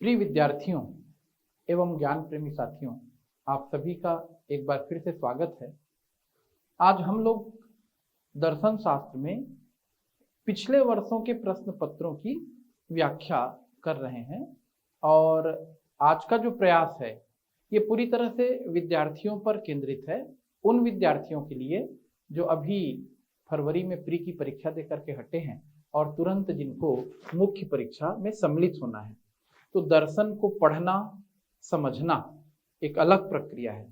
प्रिय विद्यार्थियों एवं ज्ञान प्रेमी साथियों, आप सभी का एक बार फिर से स्वागत है। आज हम लोग दर्शन शास्त्र में पिछले वर्षों के प्रश्न पत्रों की व्याख्या कर रहे हैं और आज का जो प्रयास है ये पूरी तरह से विद्यार्थियों पर केंद्रित है। उन विद्यार्थियों के लिए जो अभी फरवरी में प्री की परीक्षा देकर के हटे हैं और तुरंत जिनको मुख्य परीक्षा में सम्मिलित होना है। तो दर्शन को पढ़ना समझना एक अलग प्रक्रिया है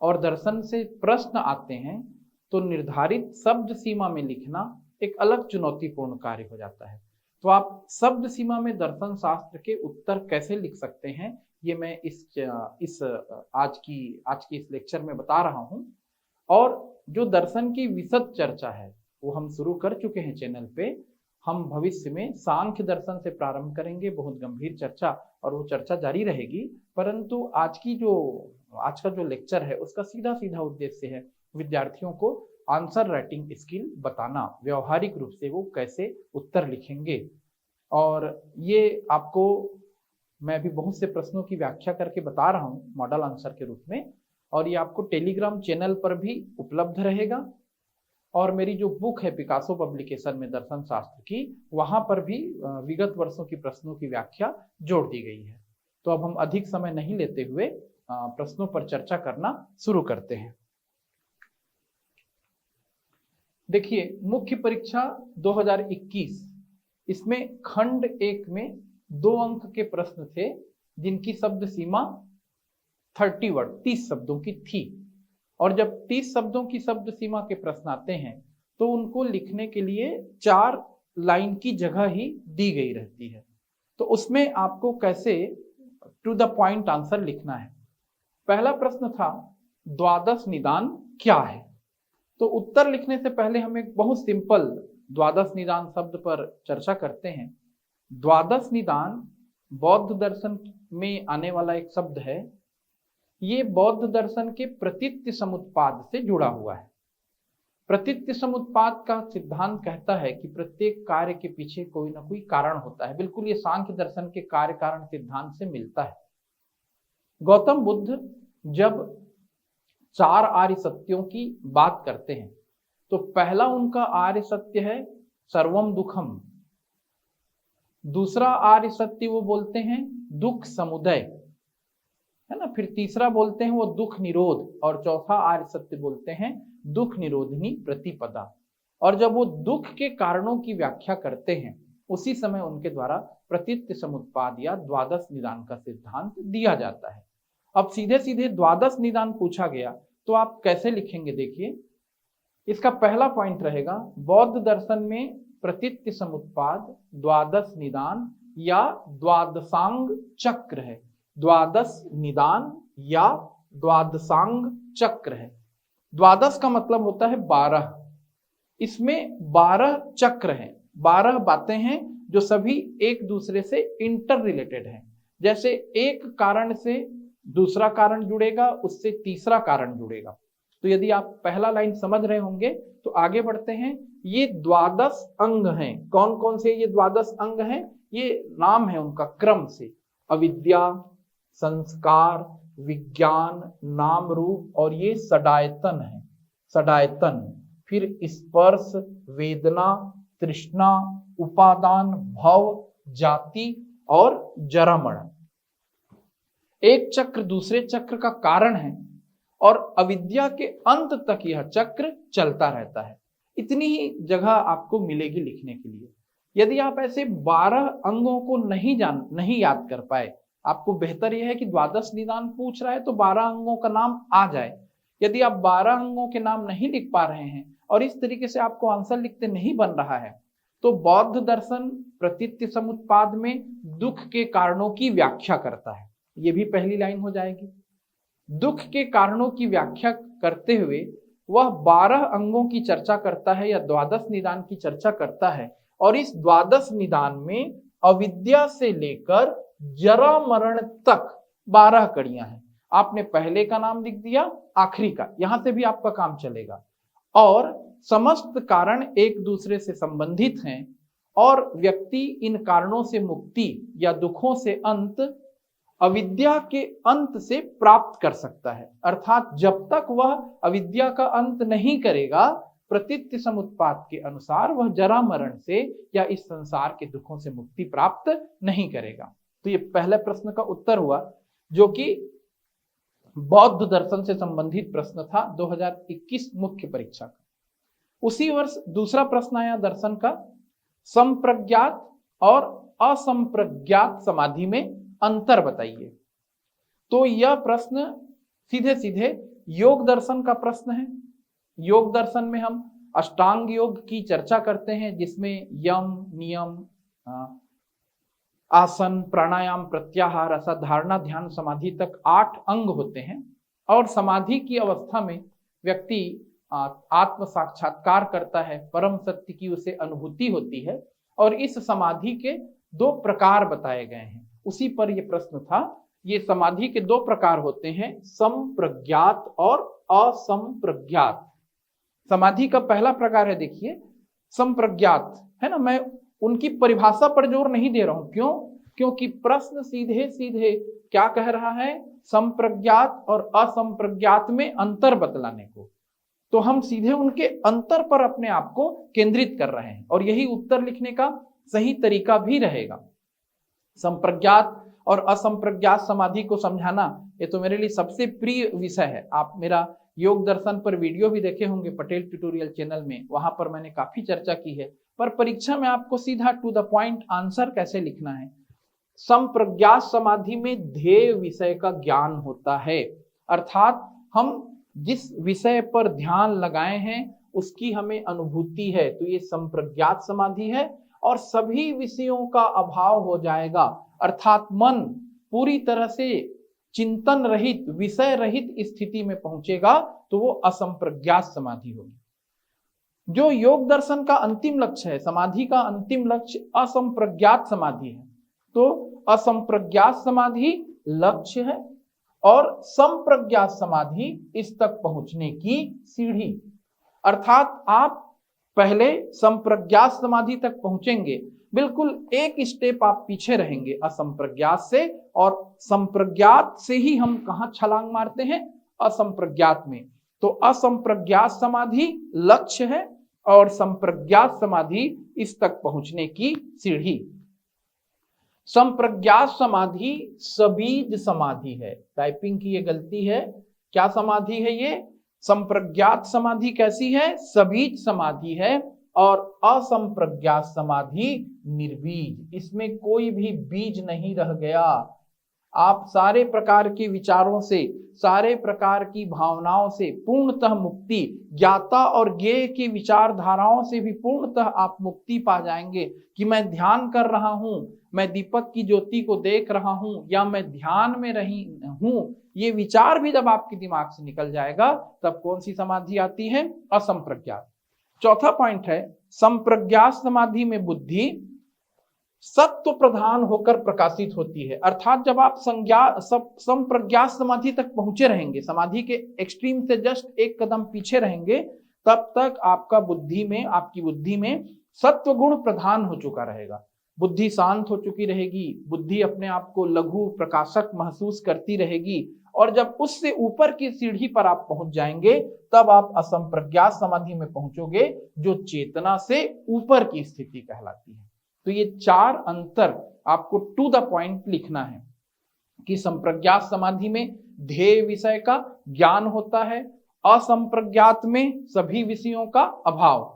और दर्शन से प्रश्न आते हैं तो निर्धारित शब्द सीमा में लिखना एक अलग चुनौतीपूर्ण कार्य हो जाता है। तो आप शब्द सीमा में दर्शन शास्त्र के उत्तर कैसे लिख सकते हैं ये मैं आज की इस लेक्चर में बता रहा हूं। और जो दर्शन की विशद चर्चा है वो हम शुरू कर चुके हैं चैनल पे। हम भविष्य में सांख्य दर्शन से प्रारंभ करेंगे, बहुत गंभीर चर्चा, और वो चर्चा जारी रहेगी। परंतु आज का जो लेक्चर है उसका सीधा सीधा उद्देश्य है विद्यार्थियों को आंसर राइटिंग स्किल बताना, व्यवहारिक रूप से वो कैसे उत्तर लिखेंगे। और ये आपको मैं भी बहुत से प्रश्नों की व्याख्या करके बता रहा हूँ मॉडल आंसर के रूप में, और ये आपको टेलीग्राम चैनल पर भी उपलब्ध रहेगा। और मेरी जो बुक है पिकासो पब्लिकेशन में दर्शन शास्त्र की, वहां पर भी विगत वर्षों की प्रश्नों की व्याख्या जोड़ दी गई है। तो अब हम अधिक समय नहीं लेते हुए प्रश्नों पर चर्चा करना शुरू करते हैं। देखिए, मुख्य परीक्षा 2021 इसमें खंड 1 में 2 अंक के प्रश्न थे जिनकी शब्द सीमा 30 वर्ड 30 शब्दों की थी। और जब 30 शब्दों की शब्द सीमा के प्रश्न आते हैं तो उनको लिखने के लिए 4 लाइन की जगह ही दी गई रहती है। तो उसमें आपको कैसे टू द पॉइंट आंसर लिखना है। पहला प्रश्न था द्वादश निदान क्या है। तो उत्तर लिखने से पहले हम एक बहुत सिंपल द्वादश निदान शब्द पर चर्चा करते हैं। द्वादश निदान बौद्ध दर्शन में आने वाला एक शब्द है। ये बौद्ध दर्शन के प्रतीत्य समुत्पाद से जुड़ा हुआ है। प्रतीत्य समुत्पाद का सिद्धांत कहता है कि प्रत्येक कार्य के पीछे कोई ना कोई कारण होता है। बिल्कुल ये सांख्य दर्शन के कार्य कारण सिद्धांत से मिलता है। गौतम बुद्ध जब 4 आर्य सत्यों की बात करते हैं तो पहला उनका आर्य सत्य है सर्वम दुखम। दूसरा आर्य सत्य वो बोलते हैं दुख समुदय, है ना। फिर तीसरा बोलते हैं वो दुख निरोध, और चौथा आर्य सत्य बोलते हैं दुख निरोधिनी प्रतिपदा। और जब वो दुख के कारणों की व्याख्या करते हैं उसी समय उनके द्वारा प्रतीत्य समुत्पाद या द्वादश निदान का सिद्धांत दिया जाता है। अब सीधे सीधे द्वादश निदान पूछा गया तो आप कैसे लिखेंगे। देखिए, इसका पहला पॉइंट रहेगा बौद्ध दर्शन में प्रतीत्य समुत्पाद द्वादश निदान या द्वादशांग चक्र है। द्वादश निदान या द्वादशांग चक्र है। द्वादश का मतलब होता है 12। इसमें 12 चक्र हैं, 12 बातें हैं जो सभी एक दूसरे से इंटर रिलेटेड हैं। जैसे एक कारण से दूसरा कारण जुड़ेगा, उससे तीसरा कारण जुड़ेगा। तो यदि आप पहला लाइन समझ रहे होंगे तो आगे बढ़ते हैं। ये द्वादश अंग हैं। कौन कौन से ये द्वादश अंग हैं? ये नाम है उनका क्रम से: अविद्या, संस्कार, विज्ञान, नाम रूप, और ये षडायतन है। षडायतन, फिर स्पर्श, वेदना, तृष्णा, उपादान, भव, जाति और जरामरण। एक चक्र दूसरे चक्र का कारण है और अविद्या के अंत तक यह चक्र चलता रहता है। इतनी ही जगह आपको मिलेगी लिखने के लिए। यदि आप ऐसे 12 अंगों को नहीं याद कर पाए, आपको बेहतर यह है कि द्वादश निदान पूछ रहा है तो 12 अंगों का नाम आ जाए। यदि आप 12 अंगों के नाम नहीं लिख पा रहे हैं और इस तरीके से आपको आंसर लिखते नहीं बन रहा है तो बौद्ध दर्शन प्रतीत्य समुत्पाद में दुख के कारणों की व्याख्या करता है। ये भी पहली लाइन हो जाएगी। दुख के कारणों की व्याख्या करते हुए वह 12 अंगों की चर्चा करता है या द्वादश निदान की चर्चा करता है। और इस द्वादश निदान में अविद्या से लेकर जरा मरण तक 12 कड़ियां हैं। आपने पहले का नाम लिख दिया, आखिरी का, यहां से भी आपका काम चलेगा। और समस्त कारण एक दूसरे से संबंधित हैं और व्यक्ति इन कारणों से मुक्ति या दुखों से अंत अविद्या के अंत से प्राप्त कर सकता है। अर्थात जब तक वह अविद्या का अंत नहीं करेगा, प्रतीत्य समुत्पाद के अनुसार वह जरा मरण से या इस संसार के दुखों से मुक्ति प्राप्त नहीं करेगा। तो ये पहले प्रश्न का उत्तर हुआ, जो कि बौद्ध दर्शन से संबंधित प्रश्न था 2021 मुख्य परीक्षा का। उसी वर्ष दूसरा प्रश्न आया दर्शन का, संप्रज्ञात और असंप्रज्ञात समाधि में अंतर बताइए। तो यह प्रश्न सीधे सीधे योग दर्शन का प्रश्न है। योग दर्शन में हम अष्टांग योग की चर्चा करते हैं, जिसमें यम, नियम, आसन, प्राणायाम, प्रत्याहार, असाधारणा, ध्यान, समाधि तक 8 अंग होते हैं। और समाधि की अवस्था में व्यक्ति आत्म साक्षात्कार करता है, परम सत्य की उसे अनुभूति होती है। और इस समाधि के 2 प्रकार बताए गए हैं। उसी पर यह प्रश्न था। ये समाधि के 2 प्रकार होते हैं, संप्रज्ञात और असंप्रज्ञात। समाधि का पहला प्रकार है, देखिए, संप्रज्ञात, है ना। मैं उनकी परिभाषा पर जोर नहीं दे रहा हूं। क्यों? क्योंकि प्रश्न सीधे सीधे क्या कह रहा है, संप्रज्ञात और असंप्रज्ञात में अंतर बतलाने को। तो हम सीधे उनके अंतर पर अपने आप को केंद्रित कर रहे हैं, और यही उत्तर लिखने का सही तरीका भी रहेगा। संप्रज्ञात और असंप्रज्ञात समाधि को समझाना, ये तो मेरे लिए सबसे प्रिय विषय है। आप मेरा योग दर्शन पर वीडियो भी देखे होंगे पटेल ट्यूटोरियल चैनल में, वहां पर मैंने काफी चर्चा की है। पर परीक्षा में आपको सीधा टू द पॉइंट आंसर कैसे लिखना है। संप्रज्ञात समाधि में ध्येय विषय का ज्ञान होता है, अर्थात हम जिस विषय पर ध्यान लगाए हैं उसकी हमें अनुभूति है, तो ये संप्रज्ञात समाधि है। और सभी विषयों का अभाव हो जाएगा, अर्थात मन पूरी तरह से चिंतन रहित, विषय रहित स्थिति में पहुंचेगा, तो वो असंप्रज्ञात समाधि होगी। जो योग दर्शन का अंतिम लक्ष्य है, समाधि का अंतिम लक्ष्य असंप्रज्ञात समाधि है। तो असंप्रज्ञात समाधि लक्ष्य है और संप्रज्ञात समाधि इस तक पहुंचने की सीढ़ी। अर्थात आप पहले संप्रज्ञात समाधि तक पहुंचेंगे, बिल्कुल एक स्टेप आप पीछे रहेंगे असंप्रज्ञात से, और संप्रज्ञात से ही हम कहां छलांग मारते हैं, असंप्रज्ञात में। तो असंप्रज्ञात समाधि लक्ष्य है और संप्रज्ञात समाधि इस तक पहुंचने की सीढ़ी। संप्रज्ञात समाधि सबीज समाधि है। टाइपिंग की ये गलती है। क्या समाधि है ये? संप्रज्ञात समाधि कैसी है? सबीज समाधि है। और असंप्रज्ञात समाधि निर्बीज, इसमें कोई भी बीज नहीं रह गया। आप सारे प्रकार के विचारों से, सारे प्रकार की भावनाओं से पूर्णतः मुक्ति, ज्ञाता और ज्ञेय की विचारधाराओं से भी पूर्णतः आप मुक्ति पा जाएंगे। कि मैं ध्यान कर रहा हूं, मैं दीपक की ज्योति को देख रहा हूं, या मैं ध्यान में रही हूं, ये विचार भी जब आपके दिमाग से निकल जाएगा, तब कौन सी समाधि आती है? असंप्रज्ञात। चौथा पॉइंट है, संप्रज्ञात समाधि में बुद्धि सत्व प्रधान होकर प्रकाशित होती है। अर्थात जब आप संप्रज्ञात समाधि तक पहुंचे रहेंगे, समाधि के एक्सट्रीम से जस्ट एक कदम पीछे रहेंगे, तब तक आपका बुद्धि में, आपकी बुद्धि में सत्व गुण प्रधान हो चुका रहेगा। बुद्धि शांत हो चुकी रहेगी, बुद्धि अपने आप को लघु प्रकाशक महसूस करती रहेगी। और जब उससे ऊपर की सीढ़ी पर आप पहुंच जाएंगे, तब आप असंप्रज्ञात समाधि में पहुंचोगे, जो चेतना से ऊपर की स्थिति कहलाती है। तो ये 4 अंतर आपको टू द पॉइंट लिखना है कि संप्रज्ञात समाधि में ध्येय विषय का ज्ञान होता है, असंप्रज्ञात में सभी विषयों का अभाव,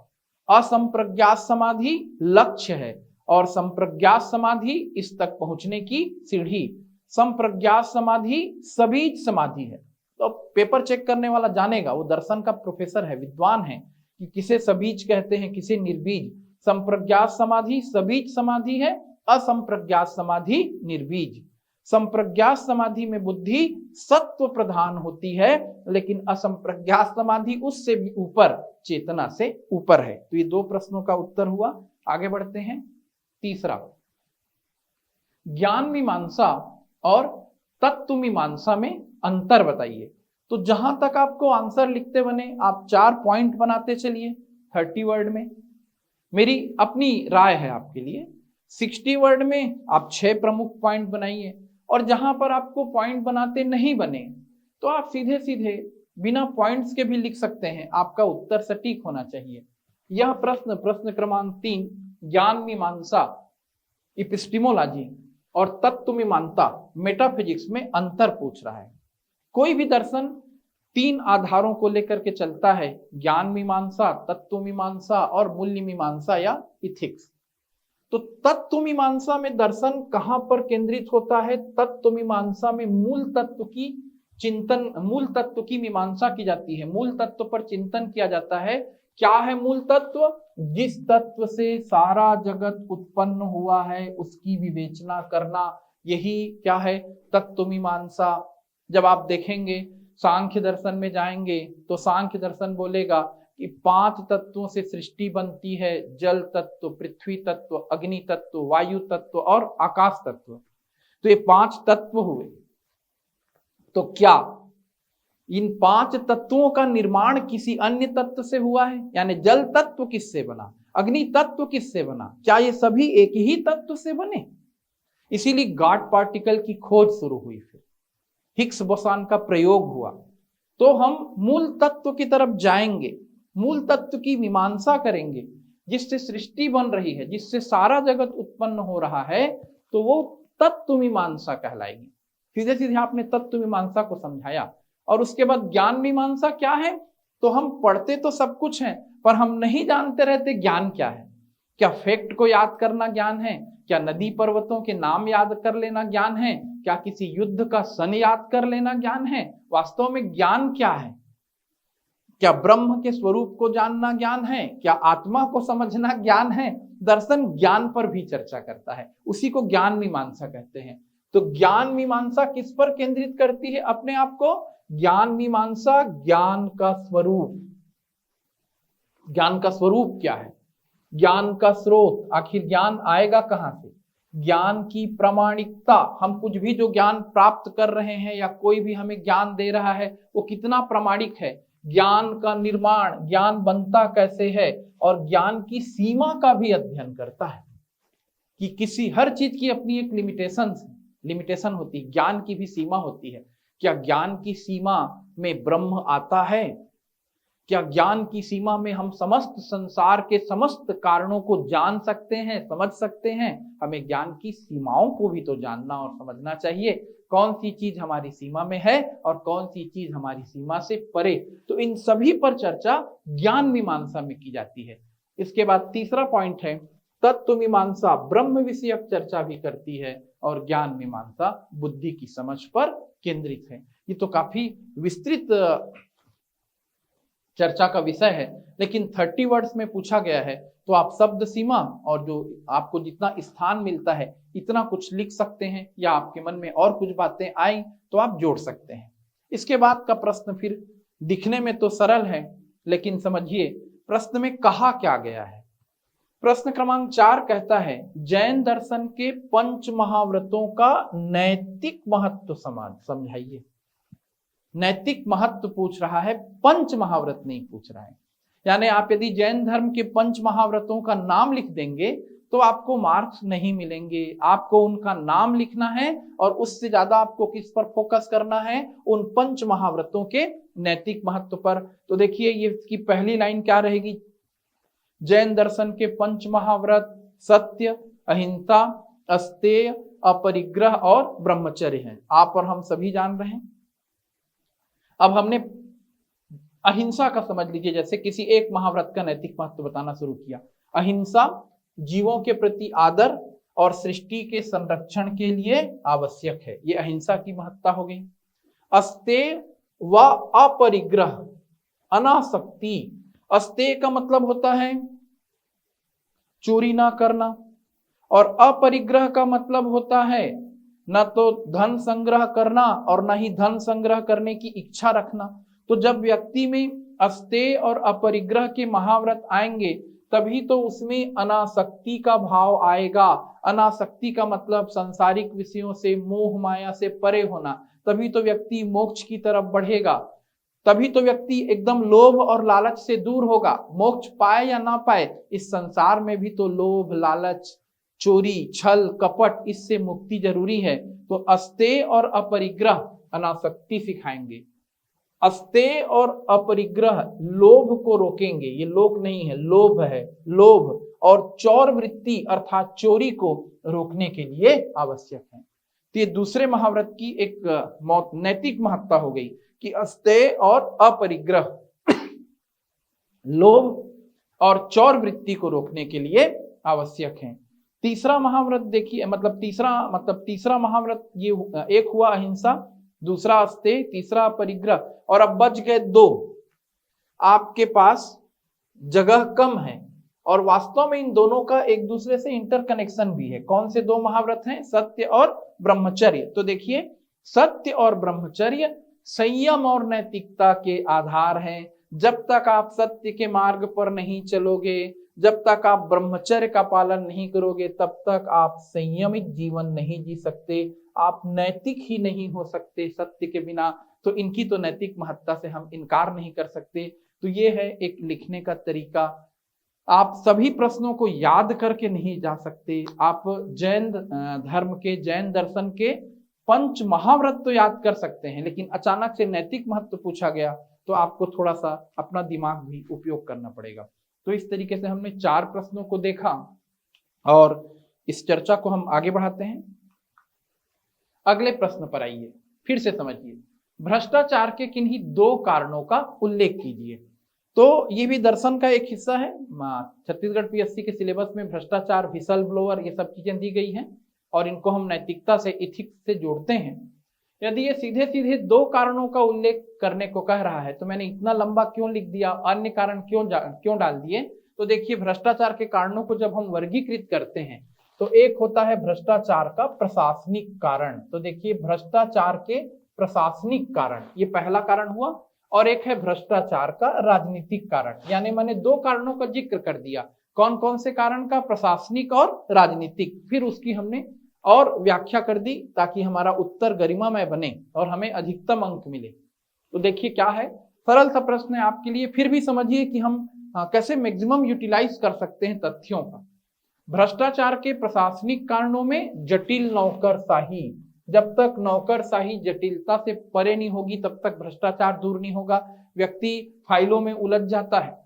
असंप्रज्ञात समाधि लक्ष्य है और संप्रज्ञात समाधि इस तक पहुंचने की सीढ़ी, संप्रज्ञात समाधि सबीज समाधि है। तो पेपर चेक करने वाला जानेगा, वो दर्शन का प्रोफेसर है, विद्वान है, कि किसे सबीज कहते हैं, किसे निर्बीज। संप्रज्ञात समाधि सबीज समाधि है, असंप्रज्ञात समाधि निर्बीज। संप्रज्ञात समाधि में बुद्धि सत्व प्रधान होती है, लेकिन असंप्रज्ञात समाधि उससे भी ऊपर, चेतना से ऊपर है। तो ये 2 प्रश्नों का उत्तर हुआ। आगे बढ़ते हैं। तीसरा, ज्ञान मीमांसा और तत्व मीमांसा में अंतर बताइए। तो जहां तक आपको आंसर लिखते बने, आप 4 पॉइंट बनाते चलिए 30 वर्ड में। मेरी अपनी राय है आपके लिए। 60 वर्ड में आप 6 प्रमुख पॉइंट बनाइए, और जहां पर आपको पॉइंट बनाते नहीं बने तो आप सीधे सीधे बिना पॉइंट्स के भी लिख सकते हैं। आपका उत्तर सटीक होना चाहिए। यह प्रश्न क्रमांक 3 ज्ञान मीमांसा इपिस्टिमोलॉजी और तत्व मीमांसा मेटाफिजिक्स में अंतर पूछ रहा है। कोई भी दर्शन 3 आधारों को लेकर के चलता है, ज्ञान मीमांसा, तत्व मीमांसा और मूल्य मीमांसा या इथिक्स। तो तत्व मीमांसा में दर्शन कहां पर केंद्रित होता है? तत्व मीमांसा में मूल तत्व की मीमांसा की जाती है, मूल तत्व पर चिंतन किया जाता है। क्या है मूल तत्व? जिस तत्व से सारा जगत उत्पन्न हुआ है उसकी विवेचना करना, यही क्या है? तत्व मीमांसा। जब आप देखेंगे सांख्य दर्शन में जाएंगे तो सांख्य दर्शन बोलेगा कि 5 तत्वों से सृष्टि बनती है, जल तत्व, पृथ्वी तत्व, अग्नि तत्व, वायु तत्व और आकाश तत्व। तो ये 5 तत्व हुए। तो क्या इन 5 तत्वों का निर्माण किसी अन्य तत्व से हुआ है? यानी जल तत्व किससे बना, अग्नि तत्व किससे बना? क्या ये सभी एक ही तत्व से बने? इसीलिए गॉड पार्टिकल की खोज शुरू हुई, फिर हिग्स बोसॉन का प्रयोग हुआ। तो हम मूल तत्व की तरफ जाएंगे, मूल तत्व की मीमांसा करेंगे, जिससे सृष्टि बन रही है, जिससे सारा जगत उत्पन्न हो रहा है, तो वो तत्व मीमांसा कहलाएगी। सीधे सीधे आपने तत्व मीमांसा को समझाया। और उसके बाद ज्ञान मीमांसा क्या है? तो हम पढ़ते तो सब कुछ है, पर हम नहीं जानते रहते ज्ञान क्या है। क्या फैक्ट को याद करना ज्ञान है? क्या नदी पर्वतों के नाम याद कर लेना ज्ञान है? क्या किसी युद्ध का सन याद कर लेना ज्ञान है? वास्तव में ज्ञान क्या है? क्या ब्रह्म के स्वरूप को जानना ज्ञान है? क्या आत्मा को समझना ज्ञान है? दर्शन ज्ञान पर भी चर्चा करता है, उसी को ज्ञान मीमांसा कहते हैं। तो ज्ञान मीमांसा किस पर केंद्रित करती है अपने आप को? ज्ञान मीमांसा ज्ञान का स्वरूप। ज्ञान का स्वरूप क्या है? ज्ञान का स्रोत, आखिर ज्ञान आएगा कहां से? ज्ञान की प्रामाणिकता, हम कुछ भी जो ज्ञान प्राप्त कर रहे हैं या कोई भी हमें ज्ञान दे रहा है वो कितना प्रामाणिक है? ज्ञान का निर्माण, ज्ञान बनता कैसे है, और ज्ञान की सीमा का भी अध्ययन करता है कि किसी हर चीज की अपनी एक लिमिटेशन होती है, ज्ञान की भी सीमा होती है। क्या ज्ञान की सीमा में ब्रह्म आता है? क्या ज्ञान की सीमा में हम समस्त संसार के समस्त कारणों को जान सकते हैं, समझ सकते हैं? हमें ज्ञान की सीमाओं को भी तो जानना और समझना चाहिए, कौन सी चीज हमारी सीमा में है और कौन सी चीज हमारी सीमा से परे। तो इन सभी पर चर्चा ज्ञान मीमांसा में की जाती है। इसके बाद तीसरा पॉइंट है तत्व मीमांसा ब्रह्म विषयक चर्चा भी करती है, और ज्ञान मीमांसा बुद्धि की समझ पर केंद्रित है। ये तो काफी विस्तृत चर्चा का विषय है, लेकिन 30 वर्ड्स में पूछा गया है तो आप शब्द सीमा और जो आपको जितना स्थान मिलता है इतना कुछ लिख सकते हैं, या आपके मन में और कुछ बातें आई तो आप जोड़ सकते हैं। इसके बाद का प्रश्न फिर दिखने में तो सरल है, लेकिन समझिए प्रश्न में कहा क्या गया है। प्रश्न क्रमांक 4 कहता है जैन दर्शन के 5 महाव्रतों का नैतिक महत्व समझाइए। नैतिक महत्व पूछ रहा है, 5 महाव्रत नहीं पूछ रहा है। यानी आप यदि जैन धर्म के 5 महाव्रतों का नाम लिख देंगे तो आपको मार्क्स नहीं मिलेंगे। आपको उनका नाम लिखना है और उससे ज्यादा आपको किस पर फोकस करना है? उन 5 महाव्रतों के नैतिक महत्व पर। तो देखिए ये इसकी पहली लाइन क्या रहेगी? जैन दर्शन के 5 महाव्रत सत्य, अहिंसा, अस्तेय, अपरिग्रह और ब्रह्मचर्य हैं। आप और हम सभी जान रहे हैं। अब हमने अहिंसा का समझ लीजिए, जैसे किसी एक महाव्रत का नैतिक महत्व बताना शुरू किया। अहिंसा जीवों के प्रति आदर और सृष्टि के संरक्षण के लिए आवश्यक है, ये अहिंसा की महत्ता हो गई। अस्तेय व अपरिग्रह, अनासक्ति। अस्तेय का मतलब होता है चोरी ना करना, और अपरिग्रह का मतलब होता है न तो धन संग्रह करना और न ही धन संग्रह करने की इच्छा रखना। तो जब व्यक्ति में अस्तेय और अपरिग्रह के महाव्रत आएंगे तभी तो उसमें अनासक्ति का भाव आएगा। अनासक्ति का मतलब सांसारिक विषयों से, मोह माया से परे होना, तभी तो व्यक्ति मोक्ष की तरफ बढ़ेगा। तभी तो व्यक्ति एकदम लोभ और लालच से दूर होगा। मोक्ष पाए या ना पाए, इस संसार में भी तो लोभ, लालच, चोरी, छल, कपट, इससे मुक्ति जरूरी है। तो अस्तेय और अपरिग्रह अनासक्ति सिखाएंगे। अस्तेय और अपरिग्रह लोभ को रोकेंगे, ये लोभ नहीं है, लोभ है, लोभ और चौर वृत्ति अर्थात चोरी को रोकने के लिए आवश्यक है। तो ये दूसरे महाव्रत की एक नैतिक महत्ता हो गई कि अस्तेय और अपरिग्रह लोभ और चौर वृत्ति को रोकने के लिए आवश्यक है। तीसरा महाव्रत देखिए, तीसरा महाव्रत ये एक हुआ अहिंसा, दूसरा अस्तेय, तीसरा अपरिग्रह, और अब बच गए दो। आपके पास जगह कम है और वास्तव में इन दोनों का एक दूसरे से इंटरकनेक्शन भी है। कौन से दो महाव्रत हैं? सत्य और ब्रह्मचर्य। तो देखिए, सत्य और ब्रह्मचर्य संयम और नैतिकता के आधार हैं। जब तक आप सत्य के मार्ग पर नहीं चलोगे, जब तक आप ब्रह्मचर्य का पालन नहीं करोगे, तब तक आप संयमित जीवन नहीं जी सकते, आप नैतिक ही नहीं हो सकते सत्य के बिना। तो इनकी तो नैतिक महत्ता से हम इनकार नहीं कर सकते। तो ये है एक लिखने का तरीका। आप सभी प्रश्नों को याद करके नहीं जा सकते। आप जैन धर्म के, जैन दर्शन के पंच महाव्रत तो याद कर सकते हैं, लेकिन अचानक से नैतिक महत्व पूछा गया तो आपको थोड़ा सा अपना दिमाग भी उपयोग करना पड़ेगा। तो इस तरीके से हमने 4 प्रश्नों को देखा और इस चर्चा को हम आगे बढ़ाते हैं। अगले प्रश्न पर आइए, फिर से समझिए। भ्रष्टाचार के किन्हीं 2 कारणों का उल्लेख कीजिए। तो ये भी दर्शन का एक हिस्सा है। छत्तीसगढ़ पीएससी के सिलेबस में भ्रष्टाचार, व्हिसल ब्लोअर, ये सब चीजें दी गई हैं और इनको हम नैतिकता से, इथिक्स से जोड़ते हैं। यदि ये सीधे सीधे 2 कारणों का उल्लेख करने को कह रहा है तो मैंने इतना लंबा क्यों लिख दिया, अन्य कारण क्यों डाल दिए? तो देखिए, भ्रष्टाचार के कारणों को जब हम वर्गीकृत करते हैं तो एक होता है भ्रष्टाचार का प्रशासनिक कारण। तो देखिए, भ्रष्टाचार के प्रशासनिक कारण, ये पहला कारण हुआ, और एक है भ्रष्टाचार का राजनीतिक कारण। यानी मैंने 2 कारणों का जिक्र कर दिया। कौन कौन से कारण का? प्रशासनिक और राजनीतिक। फिर उसकी हमने और व्याख्या कर दी ताकि हमारा उत्तर गरिमामय बने और हमें अधिकतम अंक मिले। तो देखिए क्या है, सरल सा प्रश्न है आपके लिए, फिर भी समझिए कि हम कैसे मैक्सिमम यूटिलाइज कर सकते हैं तथ्यों का। भ्रष्टाचार के प्रशासनिक कारणों में जटिल नौकरशाही। जब तक नौकरशाही जटिलता से परे नहीं होगी तब तक भ्रष्टाचार दूर नहीं होगा। व्यक्ति फाइलों में उलझ जाता है,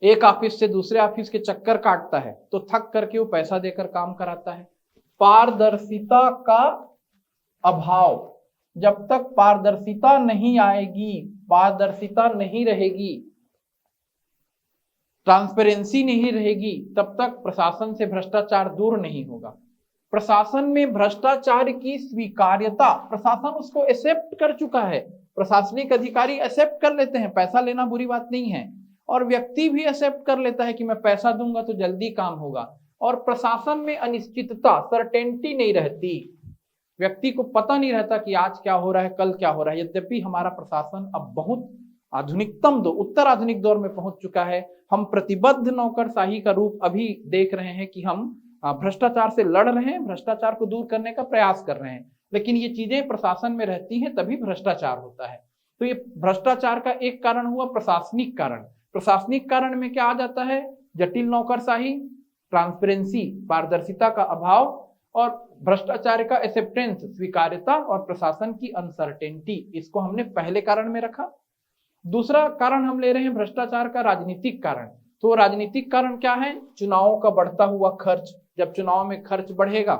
एक ऑफिस से दूसरे ऑफिस के चक्कर काटता है तो थक करके वो पैसा देकर काम कराता है। पारदर्शिता का अभाव, जब तक पारदर्शिता नहीं आएगी, पारदर्शिता नहीं रहेगी, ट्रांसपेरेंसी नहीं रहेगी, तब तक प्रशासन से भ्रष्टाचार दूर नहीं होगा। प्रशासन में भ्रष्टाचार की स्वीकार्यता, प्रशासन उसको एक्सेप्ट कर चुका है, प्रशासनिक अधिकारी एक्सेप्ट कर लेते हैं, पैसा लेना बुरी बात नहीं है, और व्यक्ति भी एक्सेप्ट कर लेता है कि मैं पैसा दूंगा तो जल्दी काम होगा। और प्रशासन में अनिश्चितता, सर्टेनिटी नहीं रहती, व्यक्ति को पता नहीं रहता कि आज क्या हो रहा है, कल क्या हो रहा है। यद्यपि हमारा प्रशासन अब बहुत आधुनिकतम उत्तर आधुनिक दौर में पहुंच चुका है। हम प्रतिबद्ध नौकरशाही का रूप अभी देख रहे हैं कि हम भ्रष्टाचार से लड़ रहे हैं, भ्रष्टाचार को दूर करने का प्रयास कर रहे हैं, लेकिन ये चीजें प्रशासन में रहती हैं तभी भ्रष्टाचार होता है। तो ये भ्रष्टाचार का एक कारण हुआ प्रशासनिक कारण। प्रशासनिक कारण में क्या आ जाता है? जटिल नौकरशाही, ट्रांसपेरेंसी, पारदर्शिता का अभाव, और भ्रष्टाचार का एक्सेप्टेंस, स्वीकार्यता, और प्रशासन की अनसर्टेनिटी, इसको हमने पहले कारण में रखा। दूसरा कारण हम ले रहे हैं भ्रष्टाचार का राजनीतिक कारण। तो राजनीतिक कारण क्या है? चुनावों का बढ़ता हुआ खर्च। जब चुनाव में खर्च बढ़ेगा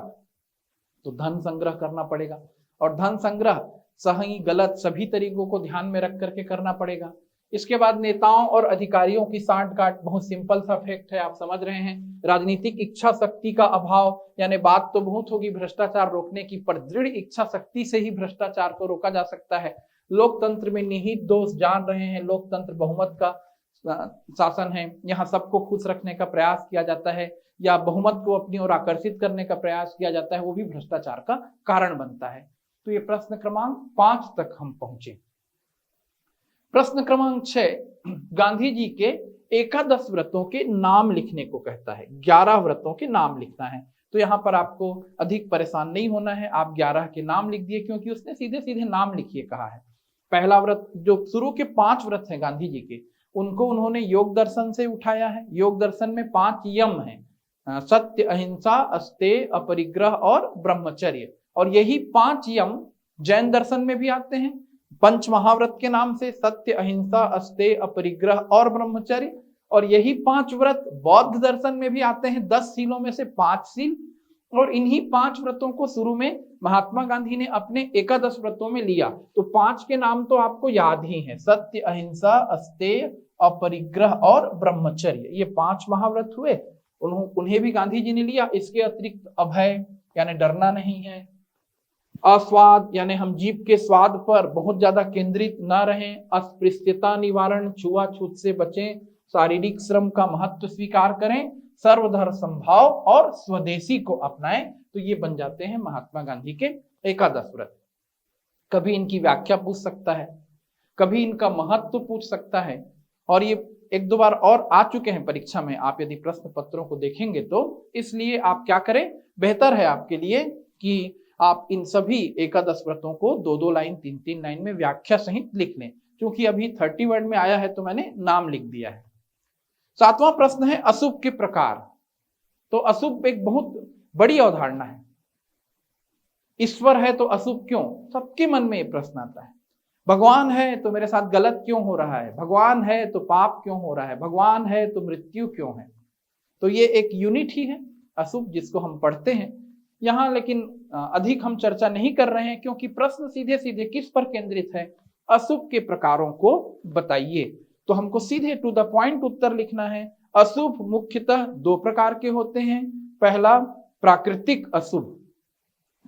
तो धन संग्रह करना पड़ेगा, और धन संग्रह सही गलत सभी तरीकों को ध्यान में रख करके करना पड़ेगा। इसके बाद नेताओं और अधिकारियों की सांठ-गांठ, बहुत सिंपल सा फैक्ट है, आप समझ रहे हैं। राजनीतिक इच्छा शक्ति का अभाव, यानी बात तो बहुत होगी भ्रष्टाचार रोकने की, पर दृढ़ इच्छा शक्ति से ही भ्रष्टाचार को रोका जा सकता है। लोकतंत्र में निहित दोष जान रहे हैं, लोकतंत्र बहुमत का शासन है, यहाँ सबको खुश रखने का प्रयास किया जाता है या बहुमत को अपनी ओर आकर्षित करने का प्रयास किया जाता है, वो भी भ्रष्टाचार का कारण बनता है। तो ये प्रश्न क्रमांक 5 तक हम पहुंचे। प्रश्न क्रमांक 6 गांधी जी के एकादश व्रतों के नाम लिखने को कहता है। 11 व्रतों के नाम लिखना है। तो यहाँ पर आपको अधिक परेशान नहीं होना है, आप 11 के नाम लिख दिए, क्योंकि उसने सीधे सीधे नाम लिखिए कहा है। पहला व्रत, जो शुरू के 5 व्रत हैं गांधी जी के, उनको उन्होंने योग दर्शन से उठाया है। योग दर्शन में 5 यम हैं, सत्य, अहिंसा, अस्तेय, अपरिग्रह और ब्रह्मचर्य। और यही 5 यम जैन दर्शन में भी आते हैं पंच महाव्रत के नाम से, सत्य, अहिंसा, अस्तेय, अपरिग्रह और ब्रह्मचर्य। और यही 5 व्रत बौद्ध दर्शन में भी आते हैं, 10 सीलों में से 5 सील। और इन्हीं 5 व्रतों को शुरू में महात्मा गांधी ने अपने एकादश व्रतों में लिया। तो 5 के नाम तो आपको याद ही है, सत्य, अहिंसा, अस्तेय, अपरिग्रह और ब्रह्मचर्य। ये 5 महाव्रत हुए, उन्हें भी गांधी जी ने लिया। इसके अतिरिक्त अभय यानी डरना नहीं है, अस्वाद यानी हम जीभ के स्वाद पर बहुत ज्यादा केंद्रित ना रहें, अस्पृश्यता निवारण, छुआछूत से बचें, शारीरिक श्रम का महत्व स्वीकार करें, सर्वधर्म संभाव और स्वदेशी को अपनाएं। तो ये बन जाते हैं महात्मा गांधी के एकादश व्रत। कभी इनकी व्याख्या पूछ सकता है, कभी इनका महत्व पूछ सकता है, और ये 1-2 बार और आ चुके हैं परीक्षा में, आप यदि प्रश्न पत्रों को देखेंगे तो। इसलिए आप क्या करें, बेहतर है आपके लिए कि आप इन सभी एकादश व्रतों को 2-2 लाइन 3-3 लाइन में व्याख्या सहित लिख लें। क्योंकि अभी 30 वर्ड में आया है तो मैंने नाम लिख दिया है। 7वां प्रश्न है अशुभ के प्रकार। तो अशुभ एक बहुत बड़ी अवधारणा है। ईश्वर है तो अशुभ क्यों, सबके मन में ये प्रश्न आता है। भगवान है तो मेरे साथ गलत क्यों हो रहा है, भगवान है तो पाप क्यों हो रहा है, भगवान है तो मृत्यु क्यों है। तो ये एक यूनिट ही है अशुभ, जिसको हम पढ़ते हैं यहाँ। लेकिन अधिक हम चर्चा नहीं कर रहे हैं, क्योंकि प्रश्न सीधे सीधे किस पर केंद्रित है, अशुभ के प्रकारों को बताइए। तो हमको सीधे टू द पॉइंट उत्तर लिखना है। अशुभ मुख्यतः 2 प्रकार के होते हैं। पहला प्राकृतिक अशुभ।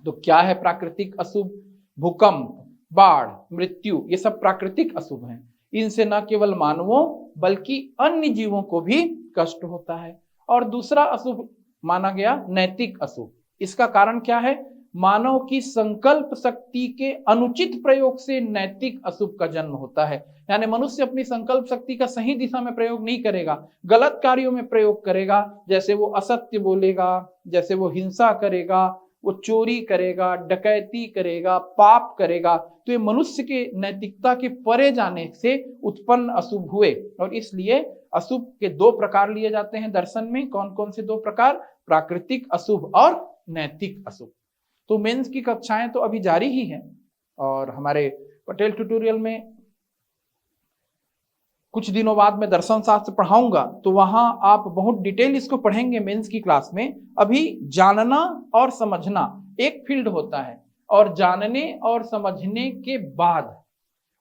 तो क्या है प्राकृतिक अशुभ? भूकंप, बाढ़, मृत्यु, ये सब प्राकृतिक अशुभ हैं। इनसे न केवल मानवों बल्कि अन्य जीवों को भी कष्ट होता है। और दूसरा अशुभ माना गया नैतिक अशुभ। इसका कारण क्या है? मानव की संकल्प शक्ति के अनुचित प्रयोग से नैतिक अशुभ का जन्म होता है। यानी मनुष्य अपनी संकल्प शक्ति का सही दिशा में प्रयोग नहीं करेगा, गलत कार्यों में प्रयोग करेगा। जैसे वो असत्य बोलेगा, जैसे वो हिंसा करेगा, वो चोरी करेगा, डकैती करेगा, पाप करेगा। तो ये मनुष्य के नैतिकता के परे जाने से उत्पन्न अशुभ हुए। और इसलिए अशुभ के 2 प्रकार लिए जाते हैं दर्शन में। कौन कौन से 2 प्रकार? प्राकृतिक अशुभ और नैतिक अशुभ। तो मेंस की कक्षाएं तो अभी जारी ही हैं, और हमारे पटेल ट्यूटोरियल में कुछ दिनों बाद मैं दर्शन शास्त्र पढ़ाऊंगा, तो वहां आप बहुत डिटेल इसको पढ़ेंगे मेंस की क्लास में। अभी जानना और समझना एक फील्ड होता है, और जानने और समझने के बाद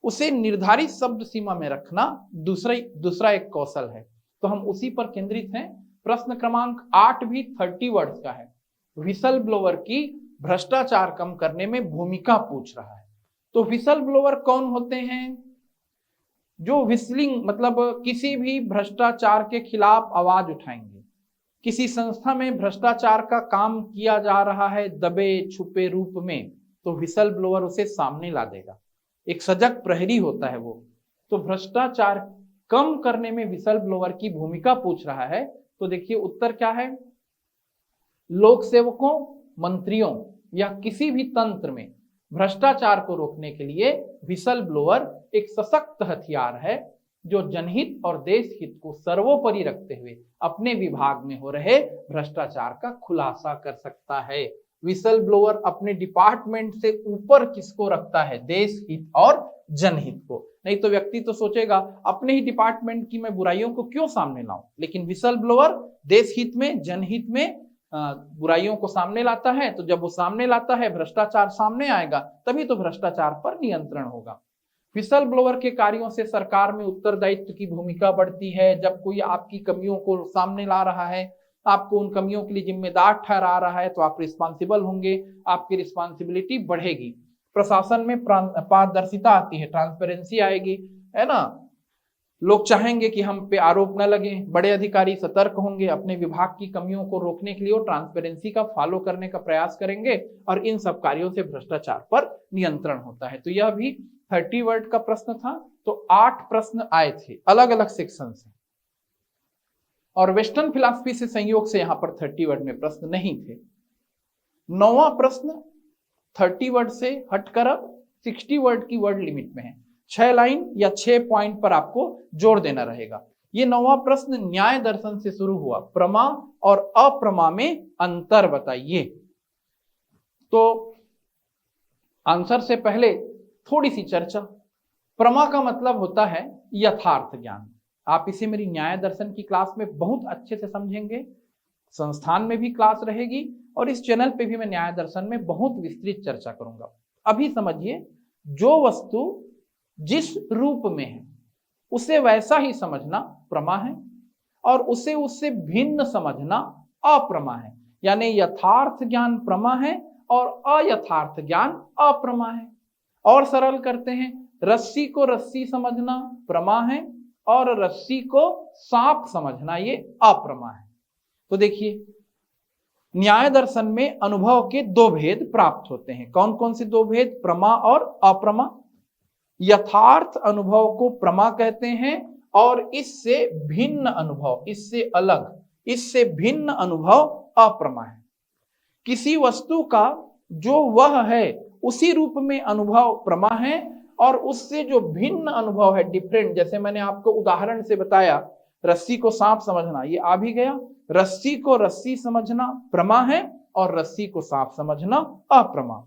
उसे निर्धारित शब्द सीमा में रखना दूसरा एक कौशल है। तो हम उसी पर केंद्रित हैं। प्रश्न क्रमांक 8 भी 30 वर्ड्स का है। व्हिसल ब्लोअर की भ्रष्टाचार कम करने में भूमिका पूछ रहा है। तो व्हिसल ब्लोअर कौन होते हैं? जो व्हिसलिंग मतलब किसी भी भ्रष्टाचार के खिलाफ आवाज उठाएंगे। किसी संस्था में भ्रष्टाचार का काम किया जा रहा है दबे छुपे रूप में, तो व्हिसल ब्लोअर उसे सामने ला देगा। एक सजग प्रहरी होता है वो। तो भ्रष्टाचार कम करने में व्हिसल ब्लोअर की भूमिका पूछ रहा है। तो देखिए उत्तर क्या है? लोक सेवकों, मंत्रियों या किसी भी तंत्र में भ्रष्टाचार को रोकने के लिए व्हिसल ब्लोअर एक सशक्त हथियार है, जो जनहित और देश हित को सर्वोपरि रखते हुए अपने विभाग में हो रहे भ्रष्टाचार का खुलासा कर सकता है। व्हिसल ब्लोअर अपने डिपार्टमेंट से ऊपर किसको रखता है? देश हित और जनहित को। नहीं तो व्यक्ति तो सोचेगा अपने ही डिपार्टमेंट की मैं बुराइयों को क्यों सामने लाऊं, लेकिन व्हिसल ब्लोअर देश हित में, जनहित में बुराइयों को सामने लाता है। तो जब वो सामने लाता है, भ्रष्टाचार सामने आएगा, तभी तो भ्रष्टाचार पर नियंत्रण होगा। व्हिसल ब्लोअर के कार्यों से सरकार में उत्तरदायित्व की भूमिका बढ़ती है। जब कोई आपकी कमियों को सामने ला रहा है, आपको उन कमियों के लिए जिम्मेदार ठहरा रहा है, तो आप रिस्पॉन्सिबल होंगे, आपकी रिस्पॉन्सिबिलिटी बढ़ेगी। प्रशासन में पारदर्शिता आती है, ट्रांसपेरेंसी आएगी, है ना। लोग चाहेंगे कि हम पे आरोप न लगे। बड़े अधिकारी सतर्क होंगे, अपने विभाग की कमियों को रोकने के लिए वो ट्रांसपेरेंसी का फॉलो करने का प्रयास करेंगे, और इन सब कार्यों से भ्रष्टाचार पर नियंत्रण होता है। तो यह भी 30 वर्ड का प्रश्न था। तो 8 प्रश्न आए थे अलग अलग सेक्शन से, और वेस्टर्न फिलॉसफी से संयोग से यहां पर 30 वर्ड में प्रश्न नहीं थे। 9वां प्रश्न 30 वर्ड से हटकर अब 60 वर्ड की वर्ड लिमिट में है। 6 लाइन या 6 पॉइंट पर आपको जोड़ देना रहेगा। ये 9वां प्रश्न न्याय दर्शन से शुरू हुआ, प्रमा और अप्रमा में अंतर बताइए। तो आंसर से पहले थोड़ी सी चर्चा। प्रमा का मतलब होता है यथार्थ ज्ञान। आप इसे मेरी न्याय दर्शन की क्लास में बहुत अच्छे से समझेंगे, संस्थान में भी क्लास रहेगी और इस चैनल पे भी मैं न्याय दर्शन में बहुत विस्तृत चर्चा करूंगा। अभी समझिए, जो वस्तु जिस रूप में है उसे वैसा ही समझना प्रमा है और उसे उससे भिन्न समझना अप्रमा है। यानी यथार्थ ज्ञान प्रमा है और अयथार्थ ज्ञान अप्रमा है। और सरल करते हैं, रस्सी को रस्सी समझना प्रमा है और रस्सी को सांप समझना ये अप्रमा है। तो देखिए, न्याय दर्शन में अनुभव के 2 भेद प्राप्त होते हैं। कौन कौन से 2 भेद? प्रमा और अप्रमा। यथार्थ अनुभव को प्रमा कहते हैं और इससे भिन्न अनुभव, इससे अलग, इससे भिन्न अनुभव अप्रमा है। किसी वस्तु का जो वह है उसी रूप में अनुभव प्रमा है और उससे जो भिन्न अनुभव है, डिफरेंट, जैसे मैंने आपको उदाहरण से बताया, रस्सी को सांप समझना, ये आ भी गया। रस्सी को रस्सी समझना प्रमा है और रस्सी को सांप समझना अप्रमा।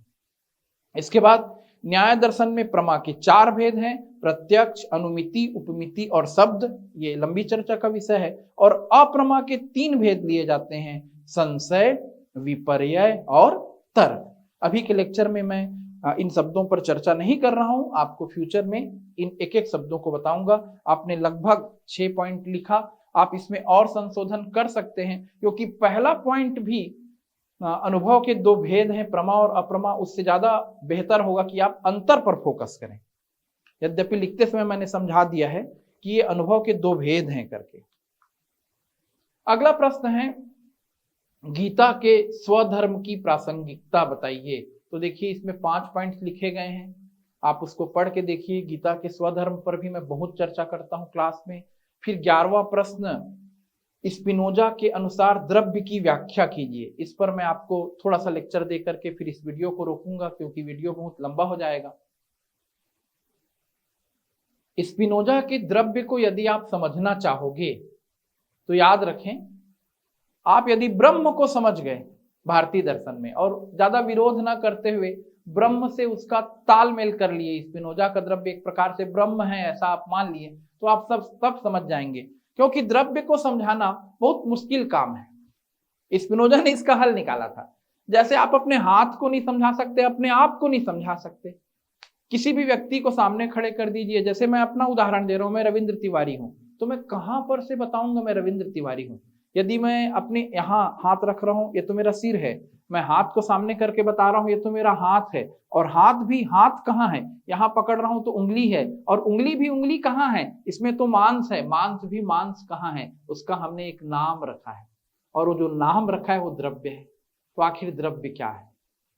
इसके बाद न्याय दर्शन में प्रमा के 4 भेद हैं, प्रत्यक्ष, अनुमिति, उपमिति और शब्द। ये लंबी चर्चा का विषय है। और अप्रमा के 3 भेद लिए जाते हैं, संशय, विपर्यय और तर्क। अभी के लेक्चर में मैं इन शब्दों पर चर्चा नहीं कर रहा हूं, आपको फ्यूचर में इन एक एक शब्दों को बताऊंगा। आपने लगभग 6 पॉइंट लिखा, आप इसमें और संशोधन कर सकते हैं, क्योंकि पहला पॉइंट भी अनुभव के 2 भेद हैं, प्रमा और अप्रमा, उससे ज्यादा बेहतर होगा कि आप अंतर पर फोकस करें। यद्यपि लिखते समय मैंने समझा दिया है कि ये अनुभव के 2 भेद हैं करके। अगला प्रश्न है, गीता के स्वधर्म की प्रासंगिकता बताइए। तो देखिए, इसमें 5 पॉइंट्स लिखे गए हैं, आप उसको पढ़ के देखिए। गीता के स्वधर्म पर भी मैं बहुत चर्चा करता हूं क्लास में। फिर 11वां प्रश्न, स्पिनोजा के अनुसार द्रव्य की व्याख्या कीजिए। इस पर मैं आपको थोड़ा सा लेक्चर दे करके फिर इस वीडियो को रोकूंगा, क्योंकि वीडियो बहुत लंबा हो जाएगा। स्पिनोजा के द्रव्य को यदि आप समझना चाहोगे तो याद रखें, आप यदि ब्रह्म को समझ गए भारतीय दर्शन में और ज्यादा विरोध ना करते हुए ब्रह्म से उसका तालमेल कर लिए, स्पिनोजा का द्रव्य एक प्रकार से ब्रह्म है ऐसा आप मान लिए, तो आप सब समझ जाएंगे। क्योंकि द्रव्य को समझाना बहुत मुश्किल काम है। स्पिनोजा ने इसका हल निकाला था। जैसे आप अपने हाथ को नहीं समझा सकते, अपने आप को नहीं समझा सकते, किसी भी व्यक्ति को सामने खड़े कर दीजिए। जैसे मैं अपना उदाहरण दे रहा हूं, मैं रविंद्र तिवारी हूं, तो मैं कहां पर से बताऊंगा मैं रविंद्र तिवारी हूं? यदि मैं अपने यहाँ हाथ रख रहा हूं, ये तो मेरा सिर है, मैं हाथ को सामने करके बता रहा हूं ये तो मेरा हाथ है, और हाथ भी हाथ कहाँ है, यहाँ पकड़ रहा हूं तो उंगली है, और उंगली भी उंगली कहाँ है, इसमें तो मांस है, मांस भी मांस कहाँ है, उसका हमने एक नाम रखा है, और वो जो नाम रखा है वो द्रव्य है। तो आखिर द्रव्य क्या है?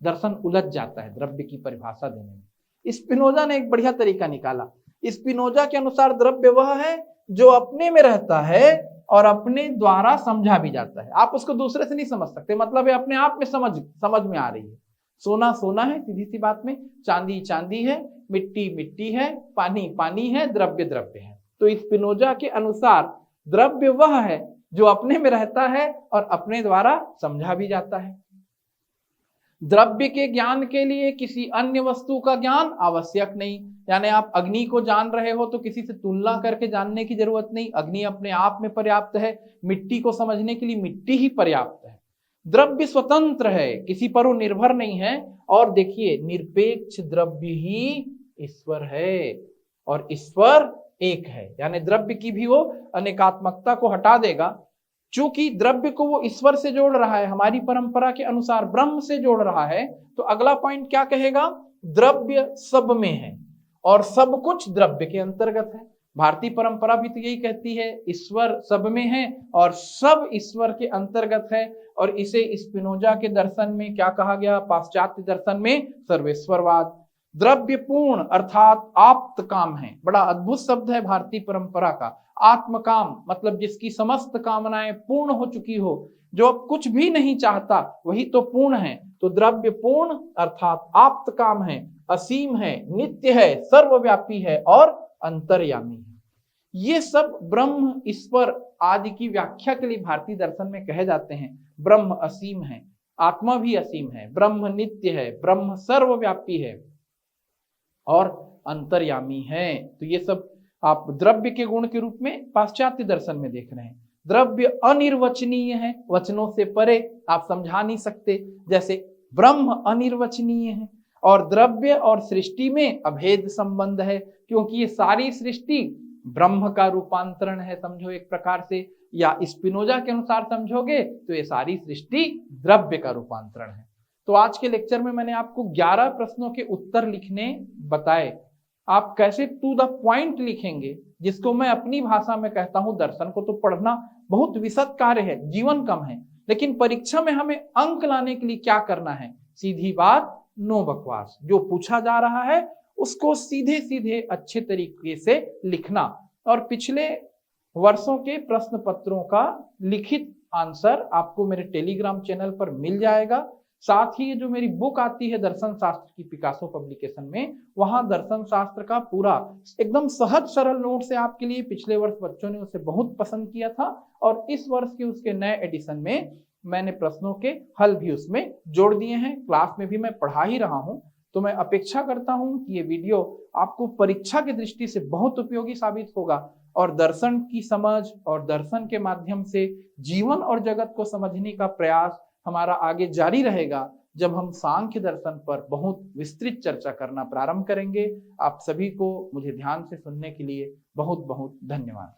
दर्शन उलझ जाता है द्रव्य की परिभाषा देने में। स्पिनोजा ने एक बढ़िया तरीका निकाला। स्पिनोजा के अनुसार द्रव्य वह है जो अपने में रहता है और अपने द्वारा समझा भी जाता है। आप उसको दूसरे से नहीं समझ सकते, मतलब है अपने आप में समझ में आ रही है। सोना सोना है, सीधी सी बात में, चांदी चांदी है, मिट्टी मिट्टी है, पानी पानी है, द्रव्य द्रव्य है। तो स्पिनोजा के अनुसार द्रव्य वह है जो अपने में रहता है और अपने द्वारा समझा भी जाता है। द्रव्य के ज्ञान के लिए किसी अन्य वस्तु का ज्ञान आवश्यक नहीं। यानी आप अग्नि को जान रहे हो तो किसी से तुलना करके जानने की जरूरत नहीं, अग्नि अपने आप में पर्याप्त है। मिट्टी को समझने के लिए मिट्टी ही पर्याप्त है। द्रव्य स्वतंत्र है, किसी पर वो निर्भर नहीं है। और देखिए, निरपेक्ष द्रव्य ही ईश्वर है और ईश्वर एक है। यानी द्रव्य की भी वो अनेकात्मकता को हटा देगा। चूंकि द्रव्य को वो ईश्वर से जोड़ रहा है, हमारी परंपरा के अनुसार ब्रह्म से जोड़ रहा है, तो अगला पॉइंट क्या कहेगा? द्रव्य सब में है और सब कुछ द्रव्य के अंतर्गत है। भारतीय परंपरा भी तो यही कहती है, ईश्वर सब में है और सब ईश्वर के अंतर्गत है। और इसे स्पिनोजा के दर्शन में क्या कहा गया? पाश्चात्य दर्शन में सर्वेश्वरवाद। द्रव्य पूर्ण अर्थात आप्त काम है। बड़ा अद्भुत शब्द है भारतीय परंपरा का। आत्मकाम मतलब जिसकी समस्त कामनाएं पूर्ण हो चुकी हो, जो अब कुछ भी नहीं चाहता, वही तो पूर्ण है। तो द्रव्य पूर्ण अर्थात आप्त काम है। असीम है, नित्य है, सर्वव्यापी है और अंतर्यामी है। ये सब ब्रह्म ईश्वर आदि की व्याख्या के लिए भारतीय दर्शन में कहे जाते हैं। ब्रह्म असीम है, आत्मा भी असीम है, ब्रह्म नित्य है, ब्रह्म सर्वव्यापी है और अंतर्यामी है। तो ये सब आप द्रव्य के गुण के रूप में पाश्चात्य दर्शन में देख रहे हैं। द्रव्य अनिर्वचनीय है, वचनों से परे, आप समझा नहीं सकते। जैसे ब्रह्म अनिर्वचनीय है और द्रव्य और सृष्टि में अभेद संबंध है, क्योंकि ये सारी सृष्टि ब्रह्म का रूपांतरण है, समझो एक प्रकार से, या स्पिनोजा के अनुसार समझोगे तो ये सारी सृष्टि द्रव्य का रूपांतरण है। तो आज के लेक्चर में मैंने आपको 11 प्रश्नों के उत्तर लिखने बताए। आप कैसे टू द पॉइंट लिखेंगे, जिसको मैं अपनी भाषा में कहता हूं, दर्शन को तो पढ़ना बहुत विशद कार्य है, जीवन कम है, लेकिन परीक्षा में हमें अंक लाने के लिए क्या करना है? सीधी बात, नो बकवास। जो पूछा जा रहा है उसको सीधे सीधे अच्छे तरीके से लिखना। और पिछले वर्षों के प्रश्न पत्रों का लिखित आंसर आपको मेरे टेलीग्राम चैनल पर मिल जाएगा। साथ ही जो मेरी बुक आती है दर्शन शास्त्र की पिकासो पब्लिकेशन में, वहां दर्शन शास्त्र का पूरा एकदम सहज सरल नोट से आपके लिए, पिछले वर्ष बच्चों ने उसे बहुत पसंद किया था और इस वर्ष के उसके नए एडिशन में मैंने प्रश्नों के हल भी उसमें जोड़ दिए हैं। क्लास में भी मैं पढ़ा ही रहा हूं, तो मैं अपेक्षा करता हूं कि ये वीडियो आपको परीक्षा की दृष्टि से बहुत उपयोगी साबित होगा और दर्शन की समझ और दर्शन के माध्यम से जीवन और जगत को समझने का प्रयास हमारा आगे जारी रहेगा, जब हम सांख्य दर्शन पर बहुत विस्तृत चर्चा करना प्रारंभ करेंगे। आप सभी को मुझे ध्यान से सुनने के लिए बहुत बहुत धन्यवाद।